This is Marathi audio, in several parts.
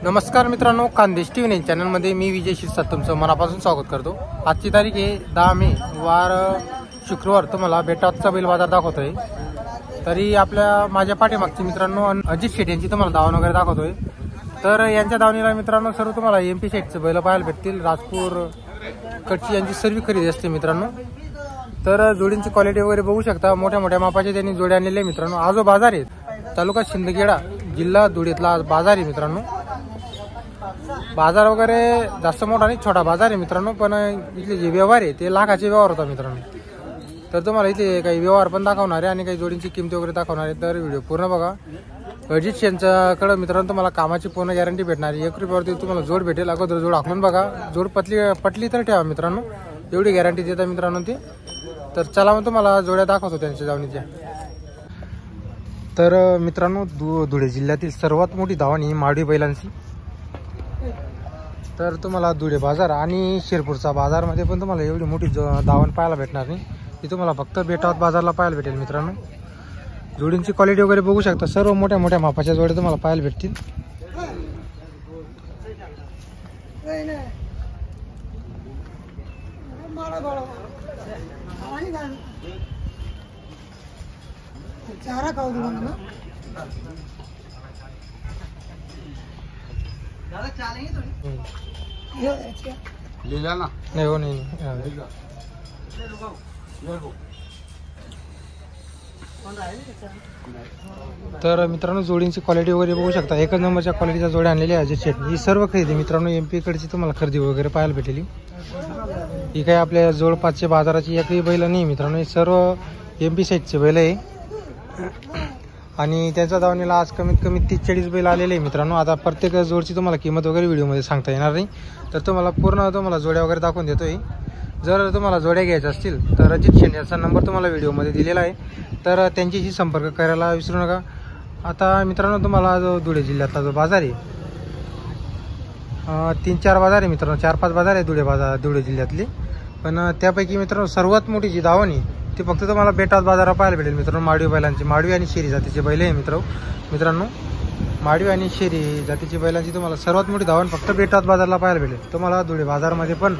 नमस्कार मित्रांनो, खानदेश टीव्ही चॅनलमध्ये मी विजय शिरसाट तुमचं मनापासून स्वागत करतो। आजची तारीख आहे 10 मे वार शुक्रवार। तुम्हाला बेटाचा बैल बाजार दाखवतोय। तरी माझ्या पाठीमागची मित्रांनो अजित शेट यांची तुम्हाला दावण वगैरे दाखवतोय। तर यांच्या दावणीला मित्रांनो सर्व तुम्हाला एमपी शेटचे बैल पाहायला भेटतील। राजपूर कडची यांची सर्व खरेदी असते मित्रांनो। तर जोडींची क्वालिटी वगैरे बघू शकता। मोठ्या मोठ्या मापाचे त्यांनी जोडे आणलेले मित्रांनो। आजो बाजार आहे, तालुका शिंदखेडा, जिल्हा धुळेतला बाजार आहे मित्रांनो। बाजार वगैरे जास्त मोठा नाही, छोटा बाजार आहे मित्रांनो। पण इथले जे व्यवहार आहे ते लाखाचे व्यवहार होता मित्रांनो। तर तुम्हाला इथे काही व्यवहार पण दाखवणार आहे आणि काही जोडींची किंमती वगैरे दाखवणार आहे। तर व्हिडिओ पूर्ण बघा। अजित यांच्याकडे मित्रांनो तुम्हाला कामाची पूर्ण गॅरंटी भेटणार आहे। 1 रुपयावरती तुम्हाला जोड भेटेल। अगोदर जोड आखलून बघा, जोड पटली तर ठेवा मित्रांनो, एवढी गॅरंटी देतात मित्रांनो ते। तर चला मग तुम्हाला जोड्या दाखवतो त्यांच्या दावणीच्या। तर मित्रांनो धुळे जिल्ह्यातील सर्वात मोठी दावण ही माडवी बैलांची। तर तुम्हाला धुळे बाजार आणि शिरपूरचा बाजारमध्ये पण तुम्हाला एवढी मोठी दावण पाहायला भेटणार नाही। ती तुम्हाला फक्त बेटावत बाजारला पाहायला भेटेल मित्रांनो। जोडींची क्वालिटी वगैरे बघू शकता। सर्व मोठ्या मोठ्या मापाच्या जोड्या तुम्हाला पाहायला भेटतील। नाही हो, नाही तर मित्रांनो जोडींची क्वालिटी वगैरे बघू शकता। 1 नंबरच्या क्वालिटीच्या जोड्या आणलेल्या अजित शेट। ही सर्व खरेदी मित्रांनो एमपी कडची तुम्हाला खरेदी वगैरे पाहायला भेटेल। ही काही आपल्या जवळपासच्या बाजाराची एकही बैल नाही मित्रांनो, हे सर्व एमपी साईडचे बैल आहे। आणि त्यांच्या दावणीला आज कमीत कमी 30-40 बैल आलेले आहे मित्रांनो। आता प्रत्येक जोडची तुम्हाला किंमत वगैरे व्हिडिओमध्ये सांगता येणार नाही। तर तुम्हाला जोड्या वगैरे दाखवून देतोय। जर तुम्हाला जोड्या घ्यायच्या असतील तर अजित शेट यांचा नंबर तुम्हाला व्हिडिओमध्ये दिलेला आहे। तर त्यांच्याशी संपर्क करायला विसरू नका। आता मित्रांनो तुम्हाला जो धुळे जिल्ह्यातला जो बाजार आहे, 3-4 बाजार आहे मित्रांनो, 4-5 बाजार आहे धुळे जिल्ह्यातले। पण त्यापैकी मित्रांनो सर्वात मोठी जी दावण आहे ती फक्त तुम्हाला बेटात बाजारात पाहायला भेटेल मित्रांनो। माडवी बैलांची, माडवी आणि शेरी जातीचे बैल आहे मित्रांनो। माडवी आणि शेरी जातीची बैलांची तुम्हाला सर्वात मोठी दावण फक्त बेटात बाजारला पाहायला भेटेल। तुम्हाला धुळे बाजारमध्ये पण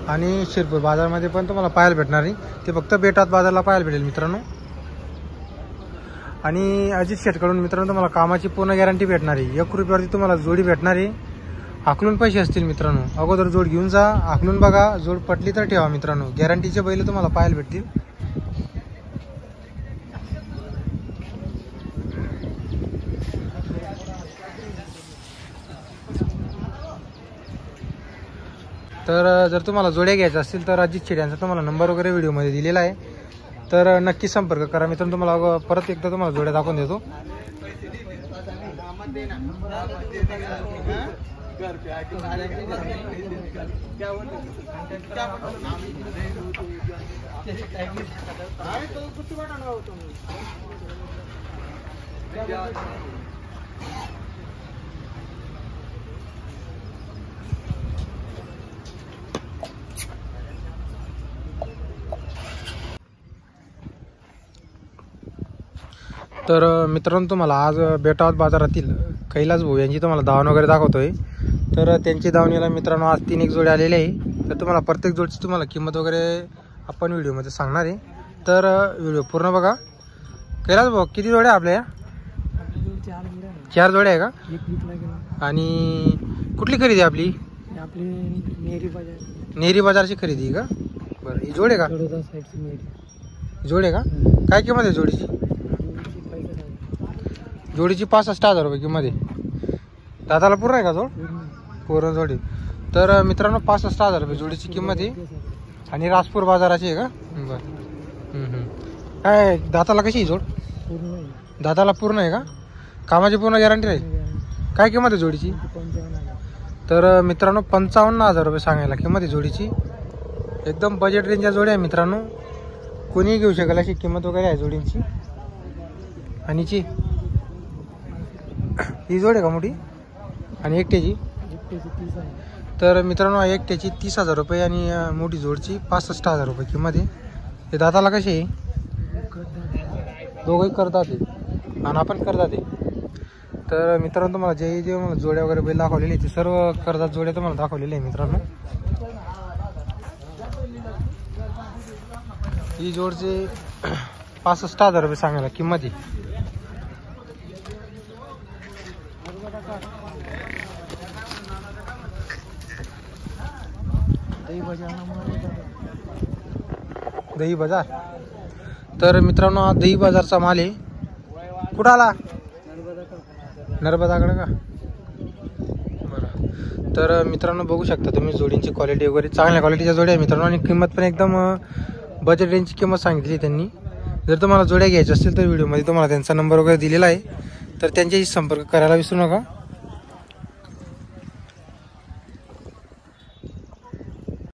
आणि शिरपूर बाजारमध्ये पण तुम्हाला पाहायला भेटणार नाही, ते फक्त बेटात बाजारला पाहायला भेटेल मित्रांनो। आणि अजित शेटकडून मित्रांनो तुम्हाला कामाची पूर्ण गॅरंटी भेटणार आहे। 1 रुपयावरती तुम्हाला जोडी भेटणार आहे। आखलून पैसे असतील मित्रांनो। अगोदर जोड घेऊन जा, आखलून बघा, जोड पटली तर ठेवा मित्रांनो। गॅरंटीचे बैल तुम्हाला पाहायला भेटतील। तर जर तुम्हाला जोड्या घ्यायच्या असतील तर अजित शेट यांचा तुम्हाला नंबर वगैरे व्हिडिओमध्ये दिलेला आहे। तर नक्की संपर्क करा मित्रांनो। तुम्हाला परत एकदा तुम्हाला जोड्या दाखवून देतो। तर मित्रांनो तुम्हाला आज बेटावत बाजारातील कैलास भाऊ यांची तुम्हाला दावण वगैरे दाखवतोय। तर त्यांची दावणीला मित्रांनो आज 3 जोडे आलेले आहे। तर तुम्हाला प्रत्येक जोडची तुम्हाला किंमत वगैरे आपण व्हिडिओमध्ये सांगणार आहे। तर व्हिडिओ पूर्ण बघा। कैलास भाऊ किती जोड्या आपल्या? 4 जोड्या आहे का? आणि कुठली खरेदी आपली? नेरी बाजारची खरेदी का? बरं, ही जोड आहे का? जोड आहे का? काय किंमत आहे जोडीची? जोडीची 65,000 रुपये किंमत आहे। दादाला पूर्ण आहे का जोड? पूर्ण जोडी। तर मित्रांनो 65,000 रुपये जोडीची किंमत आहे। आणि राजपूर बाजाराची आहे का? बरं। काय दाताला कशी जोड? दाताला पूर्ण आहे का? कामाची पूर्ण गॅरंटी राहील। काय किंमत आहे जोडीची? तर मित्रांनो 55,000 रुपये सांगायला किंमत आहे जोडीची। एकदम बजेट रेंजच्या जोड्या आहे मित्रांनो, कोणीही घेऊ शकेल अशी किंमत वगैरे आहे जोडींची। आणि ही जोड आहे का मोठी? आणि एकट्याची? तर मित्रांनो एकट्याची 30,000 रुपये आणि मोठी जोडची 65,000 रुपये किंमत आहे। हे दाताला कशी आहे? दोघंही करतात आणि आपण करतात तर मित्रांनो तुम्हाला जे मला जोड्या वगैरे बैल दाखवलेली आहे, ते सर्व कर्जात जोड्या तुम्हाला दाखवलेले आहे मित्रांनो. ही जोडचे 65,000 रुपये सांगायला किंमत आहे. दही बाजार. तर मित्रांनो हा दही बाजारचा माल आहे. कुठं आला? नर्मदाकडे का? बरं. तर मित्रांनो बघू शकता तुम्ही जोडींची क्वालिटी वगैरे चांगल्या क्वालिटीच्या जोड्या आहे मित्रांनो. आणि किंमत पण एकदम बजेट रेंजची किंमत सांगितली त्यांनी. जर तुम्हाला जोड्या घ्यायच्या असतील तर व्हिडिओमध्ये तुम्हाला त्यांचा नंबर वगैरे दिलेला आहे, तर त्यांच्याशी संपर्क करायला विसरू नका.